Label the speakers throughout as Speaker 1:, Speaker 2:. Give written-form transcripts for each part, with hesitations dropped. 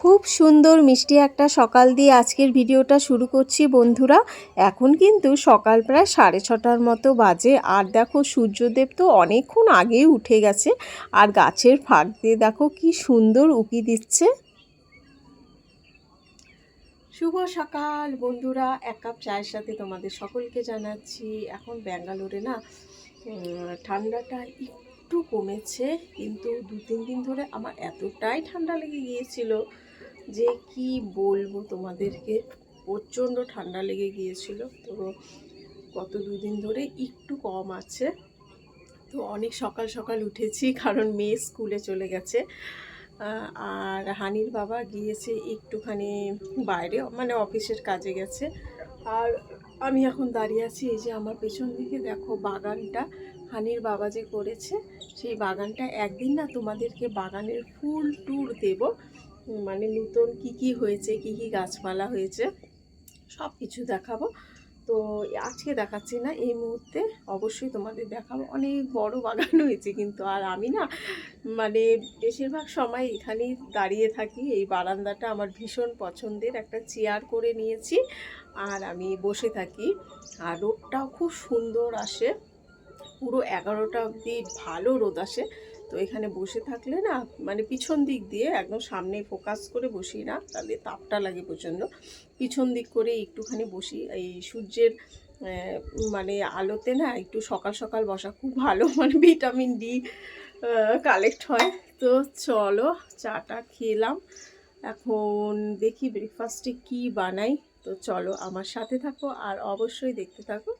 Speaker 1: খুব সুন্দর মিষ্টি একটা সকাল দিয়ে আজকের ভিডিওটা শুরু করছি বন্ধুরা। এখন কিন্তু সকাল প্রায় 6:30টার মতো বাজে। আর দেখো সূর্যদেব তো অনেকক্ষণ আগেই উঠে গেছে। আর গাছের ফাঁক দিয়ে দেখো কি সুন্দর উঁকি দিচ্ছে। শুভ সকাল বন্ধুরা, এক কাপ চায়ের সাথে তোমাদের সকলকে জানাচ্ছি। এখন ব্যাঙ্গালোরে না ঠান্ডাটা একটু কমেছে, কিন্তু 2-3 দিন ধরে আমার এতটাই ঠান্ডা লেগে গিয়েছিল যে কি বলবো তোমাদেরকে, প্রচণ্ড ঠান্ডা লেগে গিয়েছিল। তো গত 2 দিন ধরে একটু কম আছে। তো অনেক সকাল সকাল উঠেছি, কারণ মেয়ে স্কুলে চলে গেছে। আর হানির বাবা গিয়েছে একটুখানি বাইরে, মানে অফিসের কাজে গেছে। আর আমি এখন দাঁড়িয়ে আছি, এই যে আমার পেছন দিকে দেখো বাগানটা হানির বাবা যে করেছে, সেই বাগানটা একদিন না তোমাদেরকে বাগানের ফুল ট্যুর দেব। মানে নতুন কি কি হয়েছে, কি কি গাছপালা হয়েছে সব কিছু দেখাবো। তো আজকে দেখাচ্ছি না, এই মুহূর্তে অবশ্যই তোমাদের দেখাবো। অনেক বড় বাগান হয়েছে কিন্তু। আর আমি না মানে বেশিরভাগ সময় এখানেই দাঁড়িয়ে থাকি। এই বারান্দাটা আমার ভীষণ পছন্দের, একটা চেয়ার করে নিয়েছি আর আমি বসে থাকি। আর রোদটাও খুব সুন্দর আসে, পুরো 11টা অবধি ভালো রোদ আসে। তো এখানে বসে থাকলে না, মানে পিছন দিক দিয়ে, একদম সামনে ফোকাস করে বসি না, তাহলে তাপটা লাগে প্রচণ্ড। পিছন দিক করে একটুখানি বসি, এই সূর্যের মানে আলোতে না একটু সকাল সকাল বসা খুব ভালো, মানে ভিটামিন ডি কালেক্ট হয়। তো চলো চাটা খেলাম, এখন দেখি ব্রেকফাস্টে কি বানাই। তো চলো আমার সাথে থাকো আর অবশ্যই দেখতে থাকো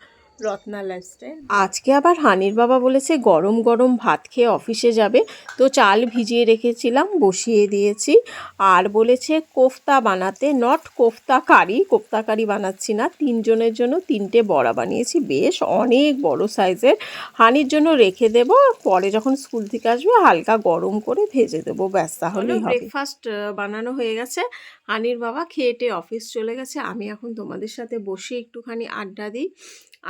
Speaker 1: রত্না লাইফস্টাইল। আজকে আবার হানির বাবা বলেছে গরম গরম ভাত খেয়ে অফিসে যাবে। তো চাল ভিজিয়ে রেখেছিলাম, বসিয়ে দিয়েছি। আর বলেছে কোফতা বানাতে, নট কোফতা কারি, কোফতা কারি বানাচ্ছি না, 3 জনের জন্য 3টে বড়া বানিয়েছি, বেশ অনেক বড় সাইজের। হানির জন্য রেখে দেব, পরে যখন স্কুল থেকে আসবে হালকা গরম করে ভেজে দেবো, ব্যাস তাহলেই হবে। ব্রেকফাস্ট বানানো হয়ে গেছে, হানির বাবা খেয়ে অফিস চলে গেছে। আমি এখন তোমাদের সাথে বসে একটুখানি আড্ডা দিই।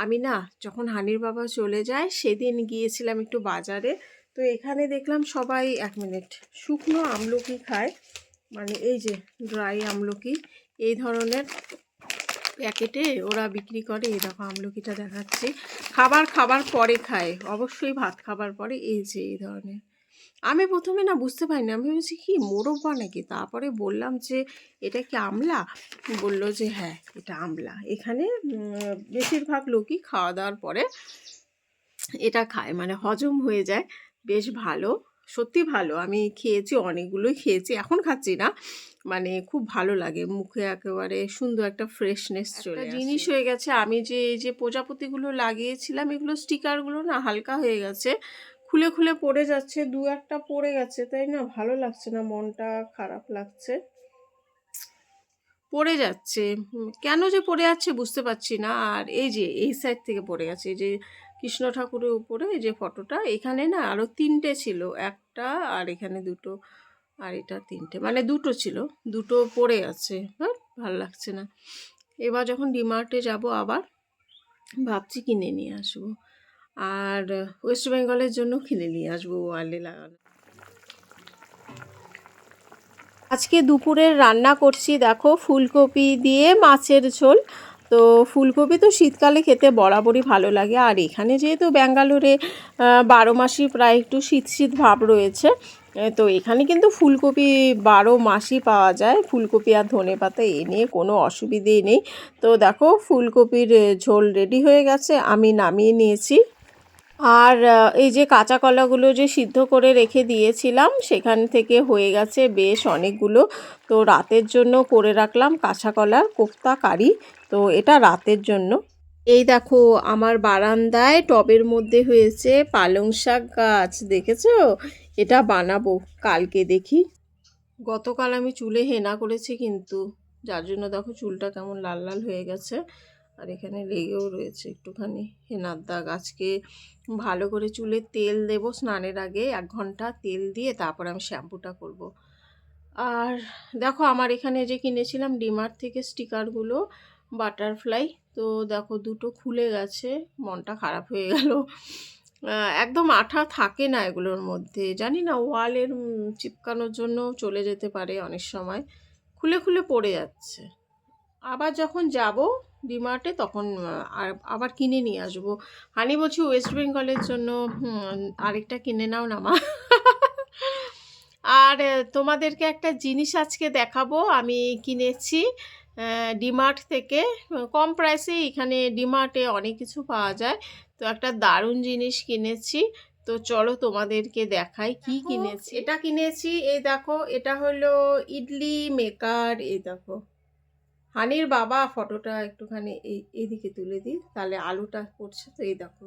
Speaker 1: আমি না যখন হানির বাবা চলে যায় সেদিন গিয়েছিলাম একটু বাজারে। তো এখানে দেখলাম সবাই, 1 মিনিট, শুকনো আমলকি খায়, মানে এই যে ড্রাই আমলকি, এই ধরনের প্যাকেটে ওরা বিক্রি করে। এই দেখো আমলকিটা দেখাচ্ছি, খাবার পরে খায়, অবশ্যই ভাত খাবার পরে। এই যে এই ধরনের, আমি প্রথমে না বুঝতে পারিনি, আমি ভেবেছি কি মোরব্বা নাকি, তারপরে বললাম যে এটা কি আমলা, বলল যে হ্যাঁ এটা আমলা। এখানে বেশিরভাগ লোকই খাওয়া দাওয়ার পরে এটা খায়, মানে হজম হয়ে যায়, বেশ ভালো, সত্যি ভালো। আমি খেয়েছি, অনেকগুলোই খেয়েছি, এখন খাচ্ছি না, মানে খুব ভালো লাগে, মুখে একেবারে সুন্দর একটা ফ্রেশনেস চলে আসে। জিনিস হয়ে গেছে, আমি যে এই যে প্রজাপতিগুলো লাগিয়েছিলাম, এগুলো স্টিকারগুলো না হালকা হয়ে গেছে, খুলে খুলে পড়ে যাচ্ছে, 2-1টা পড়ে গেছে, তাই না ভালো লাগছে না, মনটা খারাপ লাগছে, পড়ে যাচ্ছে। কেন যে পড়ে যাচ্ছে বুঝতে পারছি না। আর এই যে এই সাইড থেকে পড়ে গেছে, এই যে কৃষ্ণ ঠাকুরের উপরে এই যে ফটোটা, এখানে না আরও 3টে ছিল, একটা আর এখানে 2টো, আর এটা 3টে, মানে 2টো ছিল, 2টো পড়ে আছে। হ্যাঁ, ভালো লাগছে না। এবার যখন ডিমার্টে যাব আবার ভাবছি কিনে নিয়ে আসবো। আর ওয়েস্ট বেঙ্গলের জন্য কিনে নিয়ে আসবো ওয়ালে লাগানো। আজকে দুপুরের রান্না করছি দেখো ফুলকপি দিয়ে মাছের ঝোল। তো ফুলকপি তো শীতকালে খেতে বরাবরই ভালো লাগে, আর এখানে যেহেতু ব্যাঙ্গালোরে 12 মাসই প্রায় একটু শীত শীত ভাব রয়েছে, তো এখানে কিন্তু ফুলকপি 12 মাসই পাওয়া যায়। ফুলকপি আর ধনেপাতা এ নিয়ে কোনো অসুবিধেই নেই। তো দেখো ফুলকপির ঝোল রেডি হয়ে গেছে, আমি নামিয়ে নিয়েছি। আর এই যে কাঁচা কলাগুলো যে সিদ্ধ করে রেখে দিয়েছিলাম, সেখান থেকে হয়ে গেছে বেশ অনেকগুলো। তো রাতের জন্য করে রাখলাম কাঁচা কলার কোফতা কারি, তো এটা রাতের জন্য। এই দেখো আমার বারান্দায় টবের মধ্যে হয়েছে পালং শাক গাছ, দেখেছো? এটা বানাবো কালকে, দেখি। গতকাল আমি চুলে হেনা করেছি কিন্তু, যার জন্য দেখো চুলটা কেমন লাল লাল হয়ে গেছে, আর এখানে লেগেও রয়েছে একটুখানি হেনার দাগ। আজকে ভালো করে চুলে তেল দেব, স্নানের আগে 1 ঘন্টা তেল দিয়ে তারপর আমি শ্যাম্পুটা করব। আর দেখো আমার এখানে যে কিনেছিলাম ডিমার্ট থেকে স্টিকারগুলো, বাটারফ্লাই, তো দেখো 2টো খুলে গেছে, মনটা খারাপ হয়ে গেল। একদম আঠা থাকে না এগুলোর মধ্যে, জানি না ওয়ালের চিপকানোর জন্য চলে যেতে পারে অনেক সময়, খুলে খুলে পড়ে যাচ্ছে। আবার যখন যাব ডিমার্টে তখন আবার কিনে নিয়ে আসবো। হানি বলছি ওয়েস্ট বেঙ্গলের জন্য আরেকটা কিনে নাও না মা। আর তোমাদেরকে একটা জিনিস আজকে দেখাবো, আমি কিনেছি ডিমার্ট থেকে। কম প্রাইসে এখানে ডিমার্টে অনেক কিছু পাওয়া যায়। তো একটা দারুণ জিনিস কিনেছি, তো চলো তোমাদেরকে দেখাই কি কিনেছি। এটা কিনেছি, এই দেখো, এটা হলো ইডলি মেকার। এই দেখো, হানির বাবা ফটোটা একটুখানি এইদিকে তুলে দিই, তাহলে আলোটা পড়ছে। তো এই দেখো,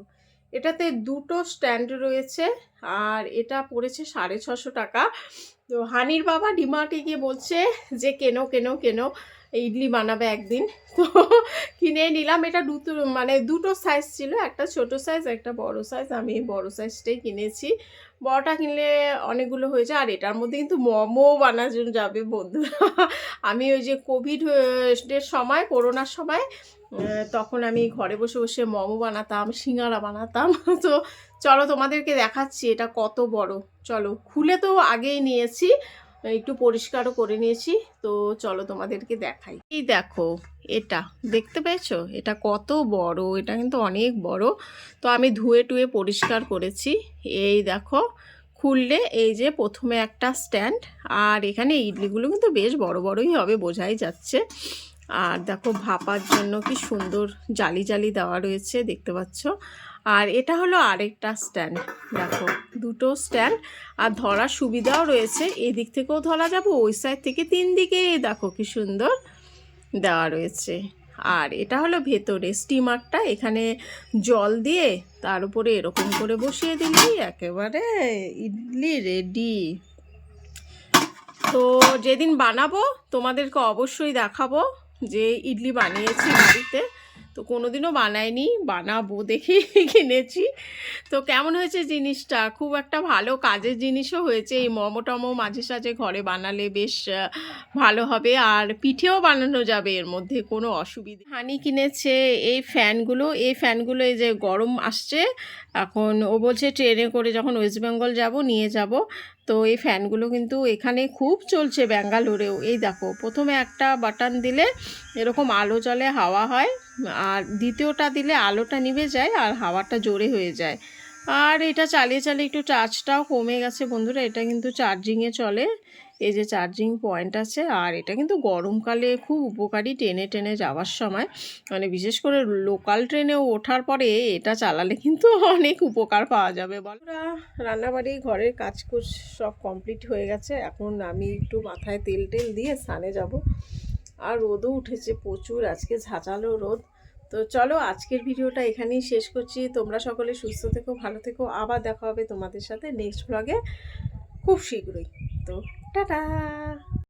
Speaker 1: এটাতে দুটো স্ট্যান্ড রয়েছে আর এটা পড়েছে 650 টাকা। তো হানির বাবা ডিমার্টে গিয়ে বলছে যে কেনো কেনো কেনো, ইডলি বানাবে একদিন। তো কিনে নিলাম। এটা দুটো সাইজ ছিল, একটা ছোট সাইজ একটা বড় সাইজ। আমি বড় সাইজটাই কিনেছি, বড়টা কিনলে অনেকগুলো হয়ে যায়। আর এটার মধ্যে কিন্তু মোমো বানানো যাবে বন্ধুরা। আমি ওই যে কোভিডের সময়, করোনার সময়, তখন আমি ঘরে বসে বসে মোমো বানাতাম, সিঙ্গারা বানাতাম। তো চলো তোমাদেরকে দেখাচ্ছি এটা কত বড়। চলো, খুলে তো আগেই নিয়েছি, একটু পরিষ্কারও করে নিয়েছি। তো চলো তোমাদেরকে দেখাই। এই দেখো, এটা দেখতে পেয়েছো, এটা কত বড়, এটা কিন্তু অনেক বড়। তো আমি ধুয়ে টুয়ে পরিষ্কার করেছি। এই দেখো, খুললে এই যে প্রথমে একটা স্ট্যান্ড, আর এখানে ইডলিগুলো কিন্তু বেশ বড় বড়ই হবে, বোঝাই যাচ্ছে। আর দেখো ভাপার জন্য কি সুন্দর জালি জালি দেওয়া রয়েছে, দেখতে পাচ্ছ। আর এটা হলো আরেকটা স্ট্যান্ড, দেখো দুটো স্ট্যান্ড, আর ধরার সুবিধাও রয়েছে, এই দিক থেকেও ধরা যাবে, ওই সাইড থেকে 3 দিকে দেখো কি সুন্দর দেওয়া রয়েছে। আর এটা হলো ভেতরে স্টিমারটা, এখানে জল দিয়ে তার উপরে এরকম করে বসিয়ে দিলেই একেবারে ইডলি রেডি। তো যেদিন বানাবো তোমাদেরকে অবশ্যই দেখাবো যে ইডলি বানিয়েছি বাড়িতে। তো কোনোদিনও বানাইনি, বানাবো দেখি, কিনেছি। তো কেমন হয়েছে জিনিসটা? খুব একটা ভালো কাজের জিনিসও হয়েছে। এই মোমো টমো মাঝে সাঝে ঘরে বানালে বেশ ভালো হবে, আর পিঠেও বানানো যাবে এর মধ্যে, কোনো অসুবিধা। হানি কিনেছে এই ফ্যানগুলো, এই যে গরম আসছে এখন, ও বলছে ট্রেনে করে যখন ওয়েস্ট বেঙ্গল যাব নিয়ে যাব। তো এই ফ্যানগুলো কিন্তু এখানে খুব চলছে ব্যাঙ্গালোরেও। এই দেখো, প্রথমে একটা বাটন দিলে এরকম আলো জ্বলে, হাওয়া হয়, আর দ্বিতীয়টা দিলে আলোটা নিভে যায় আর হাওয়াটা জোরে হয়ে যায়। আর এটা চালিয়ে চালিয়ে একটু চার্জটাও কমে গেছে বন্ধুরা। এটা কিন্তু চার্জিংয়ে চলে, এই যে চার্জিং পয়েন্ট আছে। আর এটা কিন্তু গরমকালে খুব উপকারী, ট্রেনে টেনে যাওয়ার সময়, মানে বিশেষ করে লোকাল ট্রেনেও ওঠার পরে এটা চালালে কিন্তু অনেক উপকার পাওয়া যাবে। বন্ধুরা, রান্নাবাড়ি ঘরের কাজ সব কমপ্লিট হয়ে গেছে। এখন আমি একটু মাথায় তেল টেল দিয়ে স্নানে যাব। আর রোদও উঠেছে প্রচুর, আজকে ঝাঁঝালো রোদ। তো চলো, আজকের ভিডিওটা এখানেই শেষ করছি। তোমরা সকলে সুস্থ থেকো, ভালো থেকো। আবার দেখা হবে তোমাদের সাথে নেক্সট ব্লগে খুব শীঘ্রই। তো টাটা।